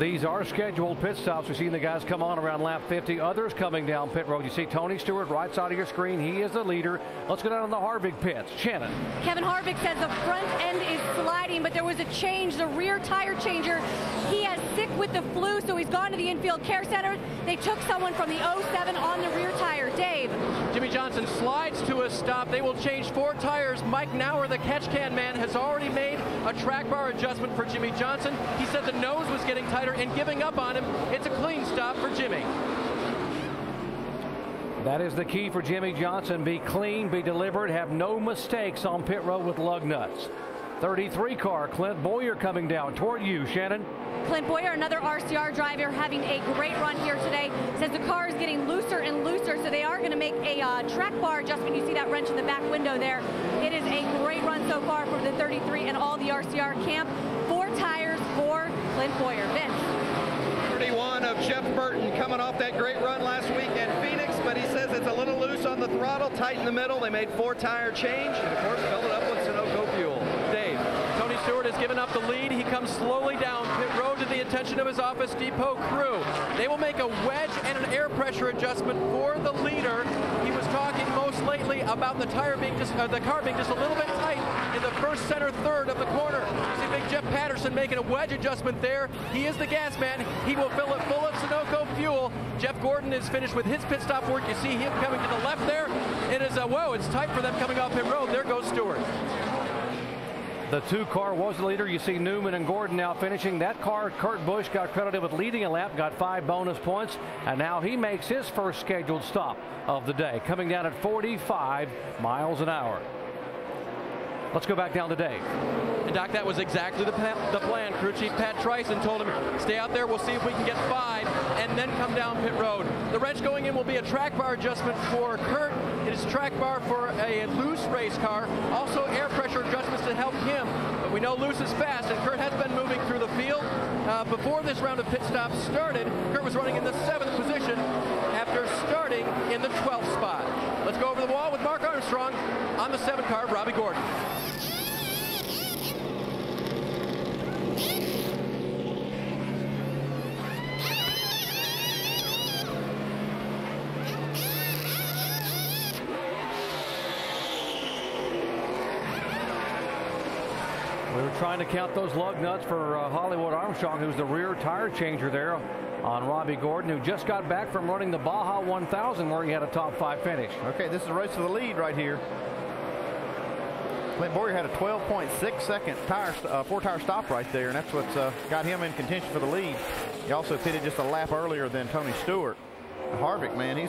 These are scheduled pit stops. We've seen the guys come on around lap 50. Others coming down pit road. You see Tony Stewart right side of your screen. He is the leader. Let's go down to the Harvick pits. Shannon. Kevin Harvick says the front end is sliding, but there was a change. The rear tire changer, he has sick with the flu, so he's gone to the infield care center. They took someone from the 07 on the rear tire. Dave. Jimmie Johnson slides to a stop. They will change 4 tires. Mike Nauer, the catch can man, has already made a track bar adjustment for Jimmie Johnson. He said the nose was getting tighter and giving up on him. It's a clean stop for Jimmy. That is the key for Jimmie Johnson. Be clean, be deliberate, have no mistakes on pit road with lug nuts. 33 car, Clint Boyer coming down toward you, Shannon. Clint Boyer, another RCR driver, having a great run here today. Says the car is getting looser and looser, so they are going to make a track bar adjustment. You see that wrench in the back window there. It is a great run so far for the 33 and all the RCR camp. 4 tires for Clint Boyer. Vince. 31 of Jeff Burton coming off that great run last week in Phoenix, but he says it's a little loose on the throttle, tight in the middle. They made 4 tire change, and of course filled it up with Sunoco fuel. Dave. Tony Stewart has given up the lead. He comes slowly down pit road to the attention of his office depot crew. They will make a wedge and an air pressure adjustment for the leader. He was talking most lately about the car being just a little bit tight in the first center third of the corner. You see Big Jeff Patterson making a wedge adjustment there. He is the gas man. He will fill it full of Sunoco fuel. Jeff Gordon is finished with his pit stop work. You see him coming to the left there. It is whoa, it's tight for them coming off pit road. There goes Stewart. The 2 car was the leader. You see Newman and Gordon now finishing. That car, Kurt Busch, got credited with leading a lap, got 5 bonus points, and now he makes his first scheduled stop of the day, coming down at 45 miles an hour. Let's go back down to Dave. And Doc, that was exactly the plan. Crew Chief Pat Trison told him, stay out there, we'll see if we can get 5, and then come down pit road. The wrench going in will be a track bar adjustment for Kurt. It is track bar for a loose race car. Also air pressure adjustments to help him. But we know loose is fast, and Kurt has been moving through the field. Before this round of pit stops started, Kurt was running in the 7th position after starting in the 12th spot. Let's go over the wall with Mark Armstrong on the 7 car, Robbie Gordon. We were trying to count those lug nuts for Hollywood Armstrong, who's the rear tire changer there on Robbie Gordon, who just got back from running the Baja 1000 where he had a top 5 finish. Okay, this is a race for the lead right here. Clint Boyer had a 12.6 second 4-tire stop right there, and that's what's got him in contention for the lead. He also pitted just a lap earlier than Tony Stewart. Harvick, man,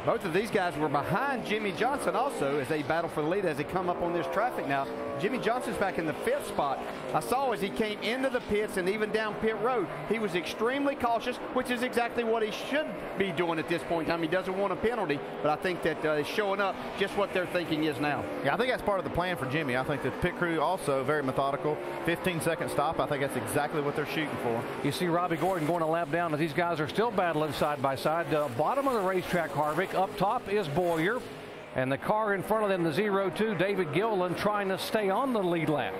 both of these guys were behind Jimmie Johnson also as they battle for the lead as they come up on this traffic now. Jimmie Johnson's back in the 5th spot. I saw as he came into the pits and even down pit road, he was extremely cautious, which is exactly what he should be doing at this point in time. He doesn't want a penalty, but I think that he's showing up just what their thinking is now. Yeah, I think that's part of the plan for Jimmie. I think the pit crew also very methodical. 15-second stop. I think that's exactly what they're shooting for. You see Robbie Gordon going a lap down as these guys are still battling side by side. Bottom of the racetrack, Harvick. Up top is Boyer. And the car in front of them, the 02, David Gilliland, trying to stay on the lead lap.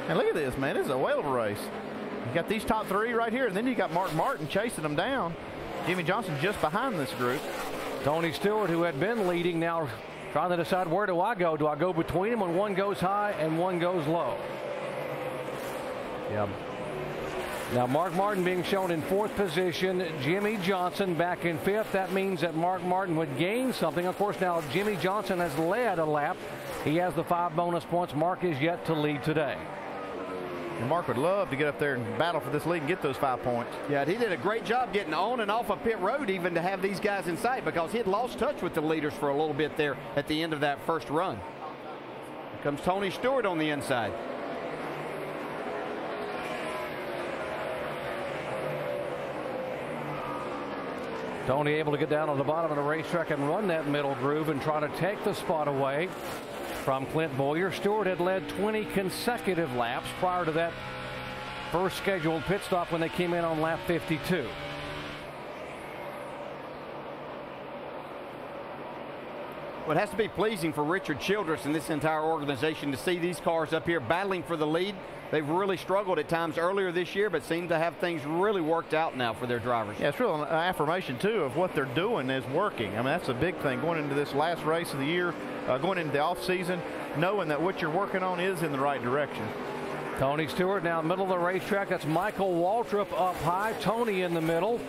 And look at this, man. This is a whale of a race. You got these top 3 right here, and then you got Mark Martin chasing them down. Jimmie Johnson just behind this group. Tony Stewart, who had been leading, now trying to decide, where do I go? Do I go between them when one goes high and one goes low? Yeah. Now Mark Martin being shown in 4th position, Jimmie Johnson back in 5th. That means that Mark Martin would gain something. Of course, now Jimmie Johnson has led a lap. He has the 5 bonus points. Mark is yet to lead today. And Mark would love to get up there and battle for this lead and get those 5 points. Yeah, he did a great job getting on and off of pit road even to have these guys in sight, because he had lost touch with the leaders for a little bit there at the end of that first run. Here comes Tony Stewart on the inside. Tony able to get down on the bottom of the racetrack and run that middle groove and try to take the spot away from Clint Boyer. Stewart had led 20 consecutive laps prior to that first scheduled pit stop when they came in on lap 52. Well, it has to be pleasing for Richard Childress and this entire organization to see these cars up here battling for the lead. They've really struggled at times earlier this year, but seem to have things really worked out now for their drivers. Yeah, it's really an affirmation, too, of what they're doing is working. I mean, that's a big thing going into this last race of the year, going into the off-season, knowing that what you're working on is in the right direction. Tony Stewart now middle of the racetrack. That's Michael Waltrip up high. Tony in the middle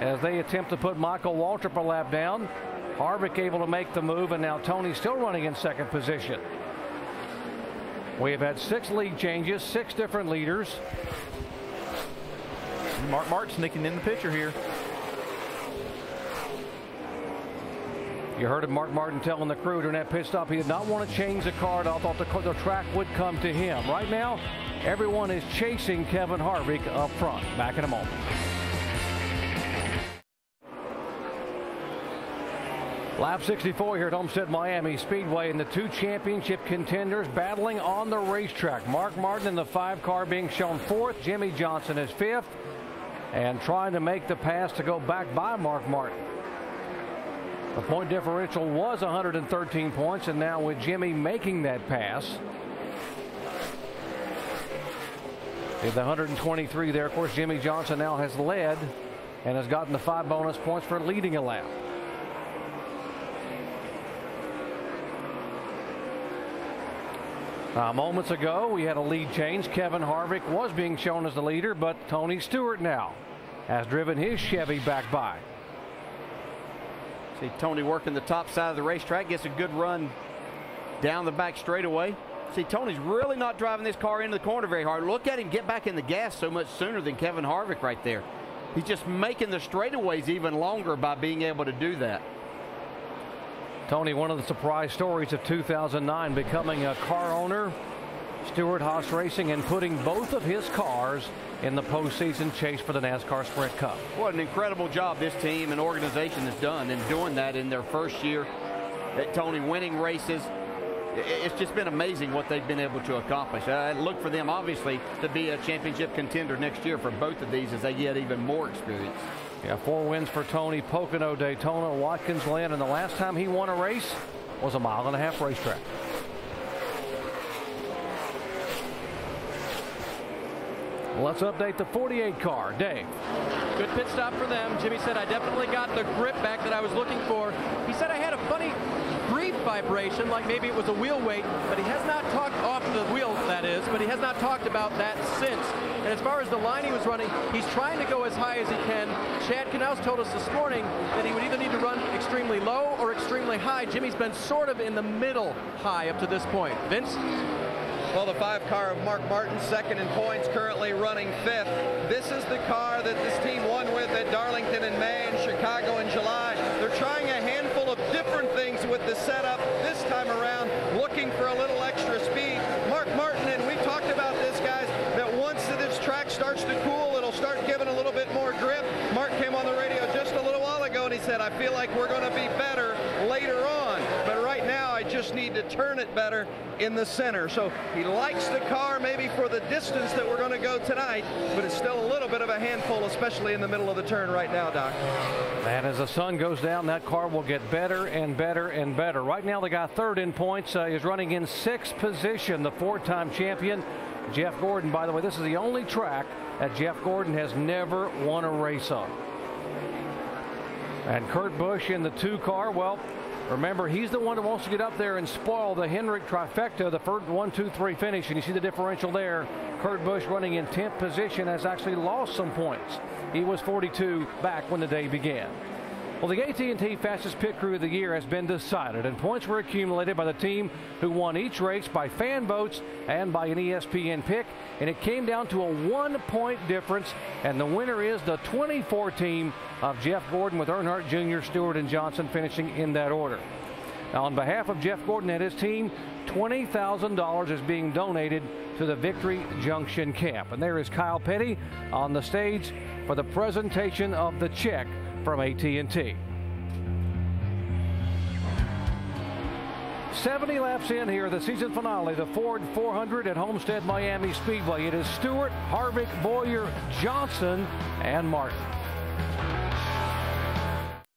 as they attempt to put Michael Waltrip a lap down. Harvick able to make the move, and now Tony still running in second position. We have had 6 lead changes, 6 different leaders. Mark Martin sneaking in the picture here. You heard of Mark Martin telling the crew during that pit stop he did not want to change the car at all. Thought the track would come to him. Right now, everyone is chasing Kevin Harvick up front. Back in a moment. Lap 64 here at Homestead-Miami Speedway, and the 2 championship contenders battling on the racetrack. Mark Martin in the 5 car being shown 4th. Jimmy Johnson is 5th, and trying to make the pass to go back by Mark Martin. The point differential was 113 points, and now with Jimmy making that pass, with the 123 there, of course, Jimmy Johnson now has led and has gotten the 5 bonus points for leading a lap. Moments ago, we had a lead change. Kevin Harvick was being shown as the leader, but Tony Stewart now has driven his Chevy back by. See Tony working the top side of the racetrack, gets a good run down the back straightaway. See, Tony's really not driving this car into the corner very hard. Look at him get back in the gas so much sooner than Kevin Harvick right there. He's just making the straightaways even longer by being able to do that. Tony, one of the surprise stories of 2009, becoming a car owner, Stewart Haas Racing, and putting both of his cars in the postseason chase for the NASCAR Sprint Cup. What an incredible job this team and organization has done in doing that in their first year. Tony winning races. It's just been amazing what they've been able to accomplish. I look for them, obviously, to be a championship contender next year for both of these as they get even more experience. Yeah, 4 wins for Tony. Pocono, Daytona, Watkins Glen, and the last time he won a race was a 1.5 mile racetrack. Let's update the 48 car. Dave. Good pit stop for them. Jimmy said, I definitely got the grip back that I was looking for. He said I had a funny brief vibration, like maybe it was a wheel weight, but he has not talked off the wheel, that is, but he has not talked about that since. And as far as the line he was running, he's trying to go as high as he can. Chad Knaus told us this morning that he would either need to run extremely low or extremely high. Jimmy's been sort of in the middle high up to this point. Vince? Well, the 5 car of Mark Martin, 2nd in points, currently running 5th. This is the car that this team won with at Darlington in May and Chicago in July. They're trying a handful of different things with the setup this time around, looking for a little extra speed. Mark Martin, and we talked about this, guys, that once this track starts to cool, it'll start giving a little bit more grip. Mark came on the radio just a little while ago, and he said, I feel like we're going to be better later on. But right now, I just need to turn it better in the center. So he likes the car maybe for the distance that we're going to go tonight, but it's still a little bit of a handful, especially in the middle of the turn right now, Doc. And as the sun goes down, that car will get better and better and better. Right now, the guy 3rd in points is running in 6th position, the 4-time champion, Jeff Gordon. By the way, this is the only track that Jeff Gordon has never won a race on. And Kurt Busch in the 2 car, well, remember, he's the one who wants to get up there and spoil the Hendrick trifecta, the first 1, 2, 3 finish, and you see the differential there. Kurt Busch running in 10th position has actually lost some points. He was 42 back when the day began. Well, the AT&T fastest pit crew of the year has been decided, and points were accumulated by the team who won each race by fan votes and by an ESPN pick, and it came down to a 1-point difference, and the winner is the 24 team of Jeff Gordon, with Earnhardt Jr., Stewart, and Johnson finishing in that order. Now, on behalf of Jeff Gordon and his team, $20,000 is being donated to the Victory Junction camp. And there is Kyle Petty on the stage for the presentation of the check from AT&T. 70 laps in here, the season finale, the Ford 400 at Homestead-Miami Speedway. It is Stewart, Harvick, Boyer, Johnson, and Martin.